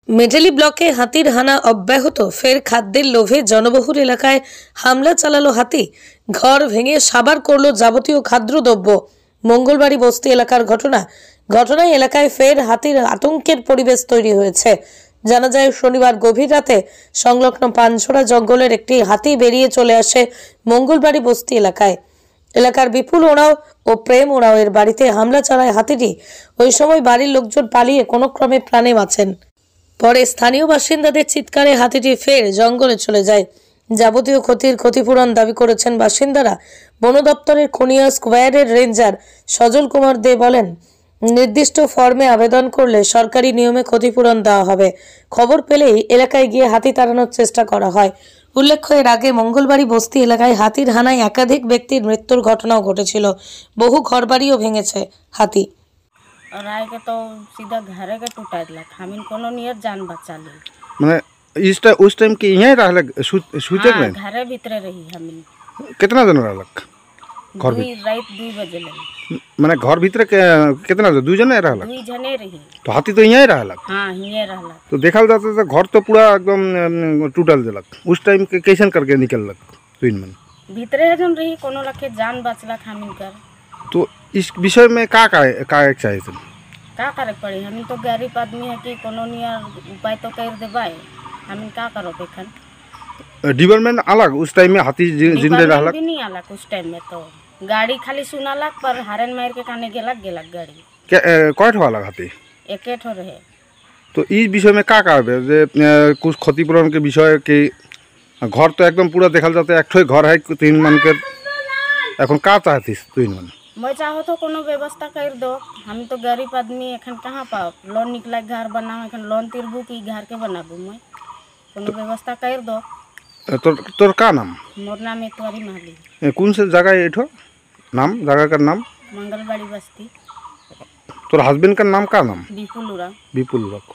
মেটালি ব্লকে হাতির হানা অব্যাহত। ফের খাদ্যের লোভে জনবহুল এলাকায় হামলা চালালো হাতি। ঘর ভেঙে সাবার করলো যাবতীয় খাদ্যদ্রব্য। মঙ্গলবাড়ি বস্তি এলাকার ঘটনায় এলাকায় ফের হাতির আতঙ্কের পরিবেশ তৈরি হয়েছে। জানা যায়, শনিবার গভীর রাতে সংলগ্ন পানছড়া জঙ্গলের একটি হাতি বেরিয়ে চলে আসে মঙ্গলবাড়ি বস্তি এলাকার বিপুল ওরাও ও প্রেম ওরাও এর বাড়িতে হামলা চালায় হাতিটি। ওই সময় বাড়ির লোকজন পালিয়ে কোনো ক্রমে প্রাণে বাঁচেন। পরে স্থানীয় বাসিন্দাদের চিৎকারে হাতিটি ফের জঙ্গলে চলে যায়। যাবতীয় ক্ষতির ক্ষতিপূরণ দাবি করেছেন বাসিন্দারা। বন দপ্তরের খুনিয়া স্কোয়ারের রেঞ্জার সজল কুমার দে বলেন, নির্দিষ্ট ফর্মে আবেদন করলে সরকারি নিয়মে ক্ষতিপূরণ দেওয়া হবে। খবর পেলেই এলাকায় গিয়ে হাতি তাড়ানোর চেষ্টা করা হয়। উল্লেখ্য, এর আগে মঙ্গলবাড়ি বস্তি এলাকায় হাতির হানায় একাধিক ব্যক্তির মৃত্যুর ঘটনাও ঘটেছিল। বহু ঘরবাড়িও ভেঙেছে হাতি। और आए के तो सीधा घरे के टूटा दिलक। हमिन कोनो नियर जान बचा ली। माने उस टाइम के यहीं रहले सुते में घरे भीतरे रही हमिन। कितना दिन रहलक घर भी रात 2 बजे ले। माने घर भीतर के कितना दो जने रहलक? 2 जने रही। तो हाथी तो यहीं रहलक? हां यहीं रहलक। तो देखल जाता तो घर तो पूरा एकदम टूटल दिलक। उस टाइम के कैसन करके निकललक तुइन मन भीतरे जन रही कोनो लखे जान बचलक हमिन कर। तो इस विषय में का चाहिए तुम का करे पड़ी? हमिन तो गरीब आदमी है कि कोनो नियर उपाय तो कर देबाई। हमिन का करो बेखन डिपार्टमेंट अलग उस टाइम में हाथी जिंदे रहलक भी नहीं अलग। उस टाइम में तो गाड़ी खाली सुनालक पर हारन मार के काने गेलक गाड़ी क्या कय ठो अलग हाथी एके ठो रहे। तो इस विषय में का जे कुछ क्षतिपूरण के विषय के घर तो एकदम पूरा देखल जाता है। एक ठो घर है 3 मन के এখন का चाहतीस 3 मन? मैं चाहो तो कोनो व्यवस्था कर दो। हम तो गरीब आदमी एखन कहाँ पाओ लोन निकला घर बनाओ एखन लोन तिरबू की घर के बनाबू। मैं कोनो व्यवस्था कर दो। तोर का नाम? मोर नाम है तुम्हारी माली। कौन से जगह है एठो नाम जगह का नाम? मंगलबाड़ी बस्ती। तोर हस्बैंड का नाम का नाम? विपुल उराव। विपुल उराव।